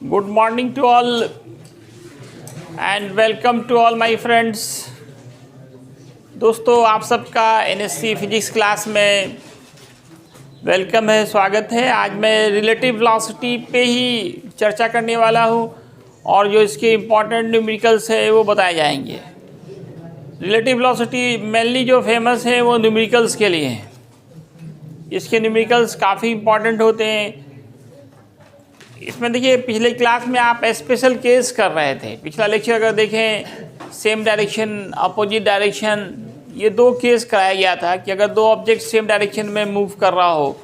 Good morning to all and welcome to all my friends। दोस्तों आप सबका NSC physics class में welcome है, स्वागत है। आज मैं रिलेटिव वेलोसिटी पे ही चर्चा करने वाला हूँ और जो इसके इम्पॉर्टेंट न्यूमेरिकल्स है वो बताए जाएंगे। रिलेटिव वेलोसिटी मेनली जो फेमस है वो न्यूमेरिकल्स के लिए है। इसके न्यूमेरिकल्स काफ़ी इम्पॉर्टेंट होते हैं। इसमें देखिए पिछले क्लास में आप स्पेशल केस कर रहे थे। पिछला लेक्चर अगर देखें सेम डायरेक्शन अपोजिट डायरेक्शन, ये दो केस कराया गया था कि अगर दो ऑब्जेक्ट सेम डायरेक्शन में मूव कर रहा हो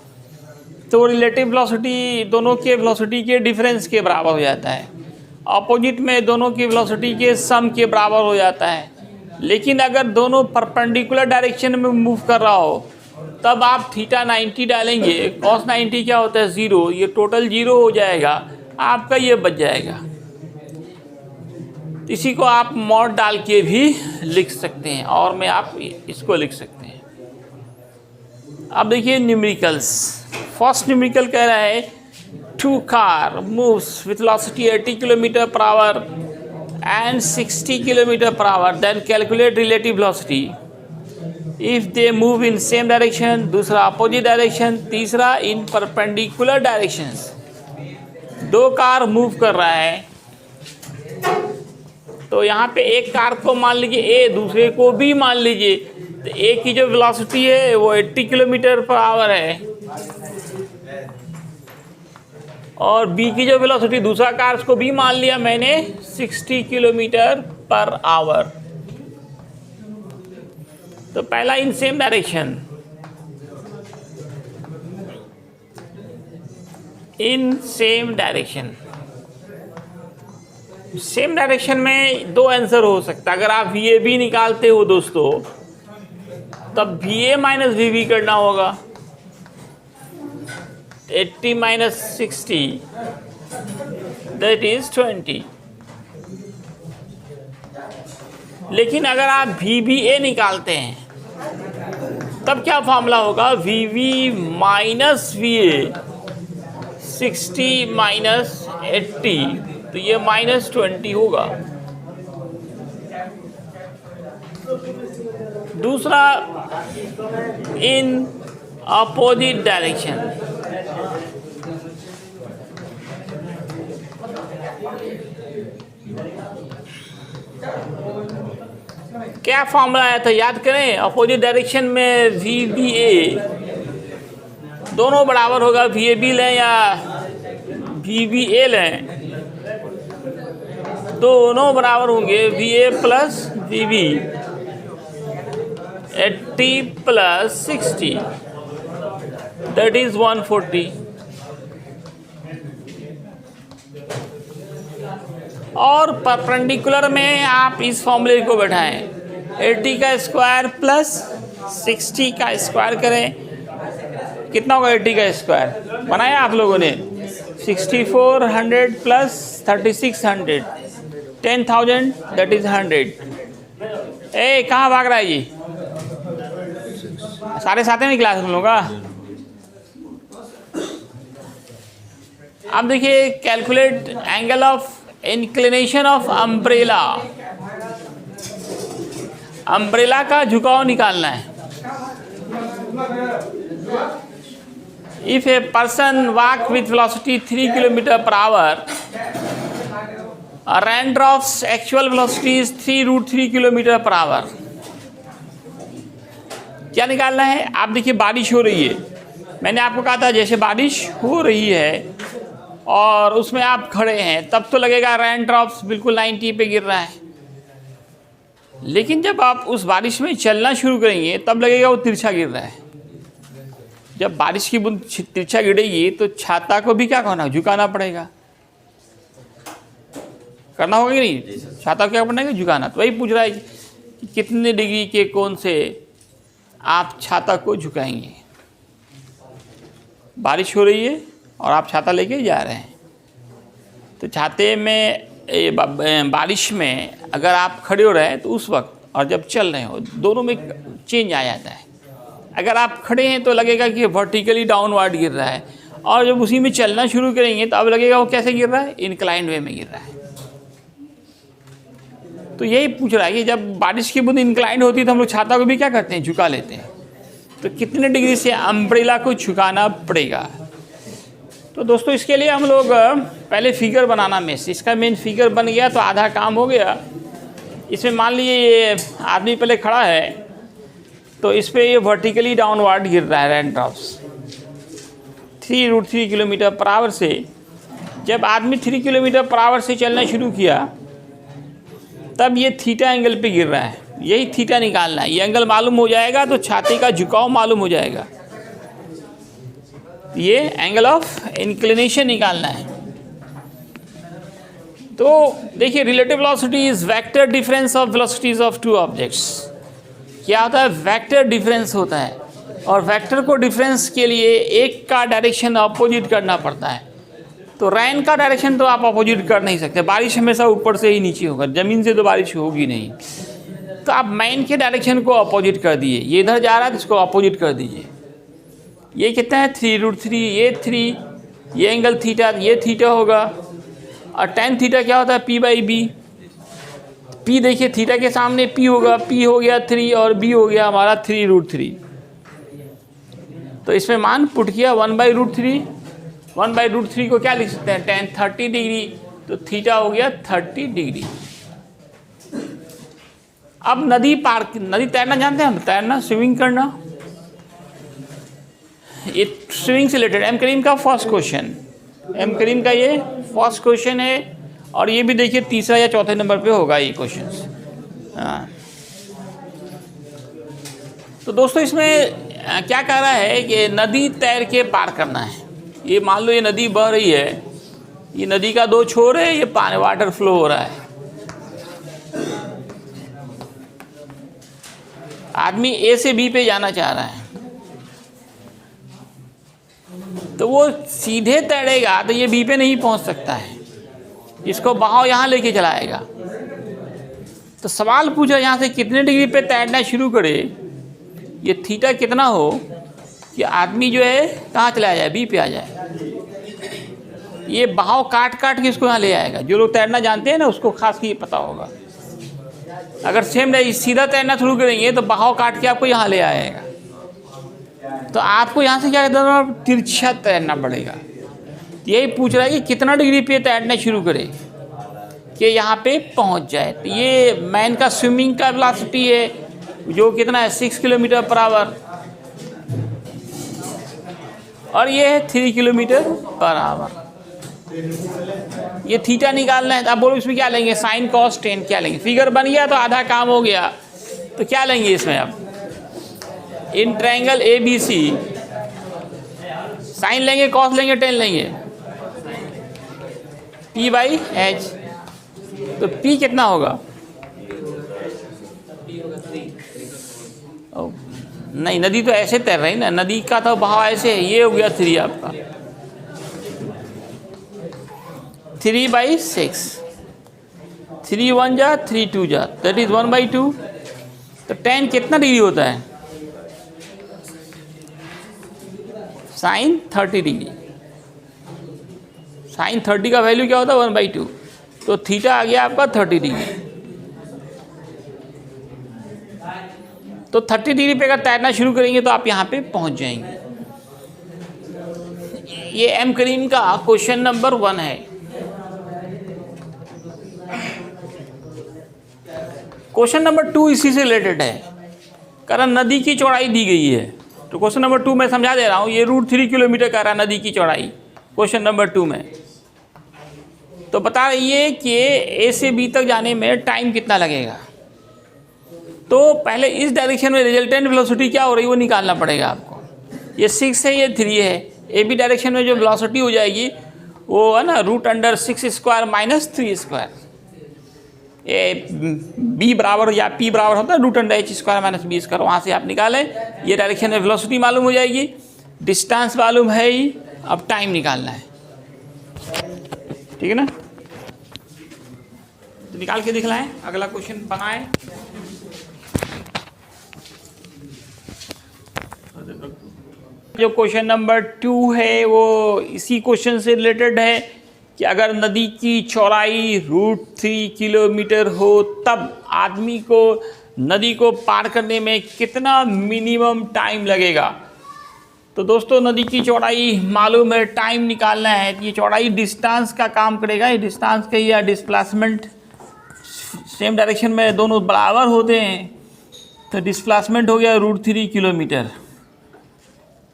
तो रिलेटिव वेलोसिटी दोनों के वेलोसिटी के डिफरेंस के बराबर हो जाता है। अपोजिट में दोनों की वेलोसिटी के सम के बराबर हो जाता है। लेकिन अगर दोनों परपेंडिकुलर डायरेक्शन में मूव कर रहा हो तब आप थीटा 90 डालेंगे, कॉस 90 क्या होता है 0, ये टोटल 0 हो जाएगा, आपका ये बच जाएगा। इसी को आप मॉड डाल के भी लिख सकते हैं और में आप इसको लिख सकते हैं। अब देखिए न्यूमेरिकल्स। फर्स्ट न्यूमेरिकल कह रहा है two car moves with velocity 80 kilometre per hour and 60 kilometre per hour, then calculate relative velocity if they move in same direction, दूसरा अपोजिट डायरेक्शन, तीसरा इन परपेंडिकुलर डायरेक्शंस। दो कार मूव कर रहा है तो यहाँ पे एक कार को मान लीजिए ए, दूसरे को भी मान लीजिए। तो ए की जो वेलोसिटी है वो 80 किलोमीटर पर आवर है और बी की जो वेलोसिटी दूसरा कार उसको भी मान लिया मैंने 60 किलोमीटर पर आवर। तो पहला इन सेम डायरेक्शन, इन सेम डायरेक्शन। सेम डायरेक्शन में दो आंसर हो सकता है। अगर आप वी ए बी निकालते हो दोस्तों तब V A minus V B करना होगा। 80 माइनस 60 दैट इज 20। लेकिन अगर आप वी बी ए निकालते हैं तब क्या फॉर्मूला होगा, V V minus V A, 60 minus 80, तो ये माइनस 20 होगा। दूसरा इन अपोजिट डायरेक्शन, क्या फॉर्मूला आया था याद करें। अपोजिट डायरेक्शन में वी बी ए दोनों बराबर होगा, वी ए बी लें या वी बी ए लें, दोनों बराबर होंगे। V A plus V B 80 plus 60 that is 140। और परपेंडिकुलर में आप इस फॉर्मूले को बैठाएं, 80 का स्क्वायर प्लस 60 का स्क्वायर करें, कितना होगा 80 का स्क्वायर बनाया आप लोगों ने, 6400 प्लस 3600, 10,000 दैट इज 100। ए कहाँ भाग रहा है ये, सारे साथ में क्लास हम लोग का। अब देखिए calculate angle of inclination of umbrella. Umbrella का झुकाव निकालना है। If a person walk with velocity 3 kilometre per hour, raindrops actual velocity is 3√3 kilometre per hour. क्या निकालना है, आप देखिए बारिश हो रही है। मैंने आपको कहा था जैसे बारिश हो रही है और उसमें आप खड़े हैं तब तो लगेगा रेन ड्रॉप्स बिल्कुल 90 पे गिर रहा है। लेकिन जब आप उस बारिश में चलना शुरू करेंगे तब लगेगा वो तिरछा गिर रहा है। जब बारिश की बूंद तिरछा गिरेगी तो छाता को भी क्या करना, झुकाना पड़ेगा, करना होगा कि नहीं। छाता को क्या पड़ेगा, झुकाना। तो वही पूछ रहा है कि कितने डिग्री के कोण से आप छाता को झुकाएंगे। बारिश हो रही है और आप छाता लेके जा रहे हैं तो छाते में बारिश में अगर आप खड़े हो रहे हैं तो उस वक्त और जब चल रहे हो दोनों में चेंज आ जाता है। अगर आप खड़े हैं तो लगेगा कि वर्टिकली डाउनवर्ड गिर रहा है और जब उसी में चलना शुरू करेंगे तो अब लगेगा वो कैसे गिर रहा है, इंक्लाइंड वे में गिर रहा है। तो यही पूछ रहा है कि जब बारिश की बूंद इंक्लाइंड होती है तो हम लोग छाता को भी क्या करते हैं, झुका लेते हैं। तो कितने डिग्री से अम्ब्रेला को झुकाना पड़ेगा। तो दोस्तों इसके लिए हम लोग पहले फिगर बनाना मेन, इसका मेन फिगर बन गया तो आधा काम हो गया। इसमें मान लीजिए ये आदमी पहले खड़ा है तो इस पर ये वर्टिकली डाउनवर्ड गिर रहा है rain drops 3√3 kilometre per our से। जब आदमी 3 किलोमीटर पर आवर से चलना शुरू किया तब ये थीटा एंगल पे गिर रहा है, यही थीटा निकालना है। ये एंगल मालूम हो जाएगा तो छाती का झुकाव मालूम हो जाएगा, ये एंगल ऑफ इंक्लिनेशन निकालना है। तो देखिए relative velocity is vector difference of velocities of two objects. क्या होता है, वेक्टर डिफरेंस होता है, और वेक्टर को डिफरेंस के लिए एक का डायरेक्शन अपोजिट करना पड़ता है। तो रेन का डायरेक्शन तो आप अपोजिट कर नहीं सकते, बारिश हमेशा ऊपर से ही नीचे होगा, ज़मीन से तो बारिश होगी नहीं। तो आप मैन के डायरेक्शन को अपोजिट कर दिए, ये इधर जा रहा है तो इसको अपोजिट कर दीजिए। ये कितना है 3√3, ये 3, ये एंगल थीटा, ये थीटा होगा। और टेन थीटा क्या होता है, P/B। P देखिए थीटा के सामने P होगा, P हो गया 3 और B हो गया हमारा 3√3। तो इसमें मान पुट किया 1/√3। 1/√3 को क्या लिख सकते हैं, tan 30 डिग्री, तो थीटा हो गया 30 डिग्री। अब नदी तैरना जानते हैं हम, तैरना, स्विमिंग करना, ये स्विमिंग से रिलेटेड एम करीम का फर्स्ट क्वेश्चन, एम करीम का ये फर्स्ट क्वेश्चन है। और ये भी देखिए तीसरा या चौथे नंबर पे होगा ये क्वेश्चन। हाँ, तो दोस्तों इसमें क्या कह रहा है कि नदी तैर के पार करना है। ये मान लो ये नदी बह रही है, ये नदी का 2 छोर है, ये पानी वाटर फ्लो हो रहा है। आदमी ए से बी पे जाना चाह रहा है, तो वो सीधे तैरेगा तो ये बी पे नहीं पहुंच सकता है, इसको बहाव यहाँ लेके चलाएगा। तो सवाल पूछा यहाँ से कितने डिग्री पे तैरना शुरू करे, ये थीटा कितना हो कि आदमी जो है कहाँ चला जाए, बी पे आ जाए। ये बहाव काट काट के इसको यहाँ ले आएगा। जो लोग तैरना जानते हैं ना उसको खास ये पता होगा। अगर सेम सीधा तैरना शुरू करेंगे तो बहाव काट के आपको यहाँ ले आएगा। तो आपको यहाँ से क्या करना, तिरछा तैरना पड़ेगा। यही पूछ रहा है कि कितना डिग्री पे तैरना शुरू करे कि यहाँ पे पहुँच जाए। तो ये मैन का स्विमिंग का वेलोसिटी है जो कितना है 6 किलोमीटर पर आवर, और ये है 3 किलोमीटर पर आवर। ये थीटा निकालना है। तो आप बोलो इसमें क्या लेंगे, साइन कॉस टेन क्या लेंगे। फिगर बन गया तो आधा काम हो गया। तो क्या लेंगे इसमें आप, इन ट्रायंगल ABC साइन लेंगे, कॉस लेंगे, टेन लेंगे, P/H। तो P कितना होगा, नहीं नदी तो ऐसे तैर रही ना, नदी का तो बहाव ऐसे है। ये हो गया 3 आपका, 3/6, 3 1 जा 3 2 जा, दैट इज 1/2। तो tan कितना डिग्री होता है, साइन 30 डिग्री। साइन 30 का वैल्यू क्या होता है 1/2। तो थीटा आ गया आपका 30 डिग्री। तो 30 डिग्री पे अगर तैरना शुरू करेंगे तो आप यहाँ पे पहुँच जाएंगे। ये एम करीम का क्वेश्चन नंबर 1 है। क्वेश्चन नंबर 2 इसी से रिलेटेड है, कारण नदी की चौड़ाई दी गई है। तो क्वेश्चन नंबर 2 मैं समझा दे रहा हूँ। ये √3 किलोमीटर का रहा नदी की चौड़ाई क्वेश्चन नंबर 2 में। तो बता रही है कि ए से बी तक जाने में टाइम कितना लगेगा। तो पहले इस डायरेक्शन में रिजल्टेंट वेलोसिटी क्या हो रही है वो निकालना पड़ेगा आपको। ये 6 है, ये 3 है। ए बी डायरेक्शन में जो वेलोसिटी हो जाएगी वो है ना √6² - 3²। ये बी बराबर या पी बराबर होता है √h² - b²। वहाँ से आप निकालें, ये डायरेक्शन में वेलोसिटी मालूम हो जाएगी, डिस्टेंस मालूम है ही, अब टाइम निकालना है। ठीक है ना, तो निकाल के दिखलाएं। अगला क्वेश्चन बनाएं। जो क्वेश्चन नंबर 2 है वो इसी क्वेश्चन से रिलेटेड है कि अगर नदी की चौड़ाई √3 किलोमीटर हो तब आदमी को नदी को पार करने में कितना मिनिमम टाइम लगेगा। तो दोस्तों नदी की चौड़ाई मालूम है, टाइम निकालना है। ये चौड़ाई डिस्टेंस का काम करेगा, ये डिस्टेंस का या डिस्प्लेसमेंट सेम डायरेक्शन में दोनों बराबर होते हैं, तो डिस्प्लेसमेंट हो गया √3 किलोमीटर।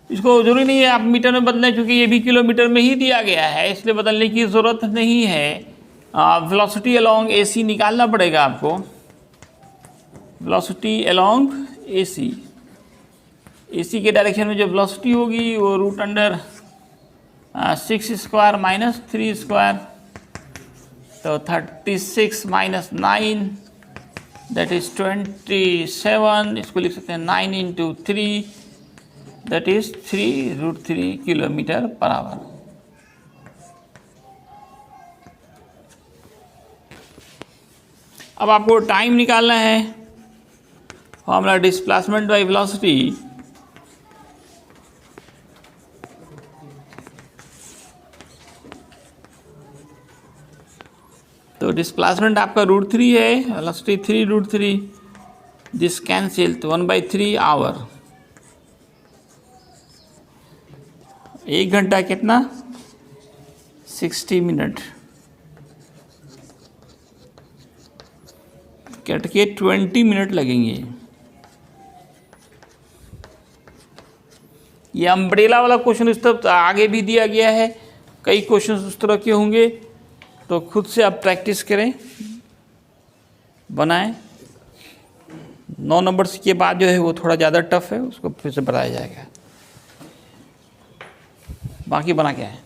इसको जरूरी नहीं है आप मीटर में बदलें, क्योंकि ये भी किलोमीटर में ही दिया गया है, इसलिए बदलने की ज़रूरत नहीं है। वेलोसिटी अलोंग AC निकालना पड़ेगा आपको। वेलोसिटी अलोंग AC के डायरेक्शन में जो वेलोसिटी होगी वो √6² माइनस 3², तो 36 माइनस 9 दैट इज़ 27। इसको लिख सकते हैं 9 × 3 that is 3√3 kilometre per our. अब आपको टाइम निकालना है। फॉर्मूला डिस्प्लेसमेंट बाय वेलोसिटी तो डिस्प्लेसमेंट आपका √3 है, वेलोसिटी 3√3, दिस कैंसिल, तो 1/3 आवर। 1 घंटा कितना 60 मिनट, कट के 20 मिनट लगेंगे। ये अम्ब्रेला वाला क्वेश्चन इस तरफ आगे भी दिया गया है, कई क्वेश्चन उस तरह के होंगे, तो खुद से आप प्रैक्टिस करें, बनाएं। 9 नंबर्स के बाद जो है वो थोड़ा ज़्यादा टफ है, उसको फिर से बताया जाएगा। बाकी बना क्या है।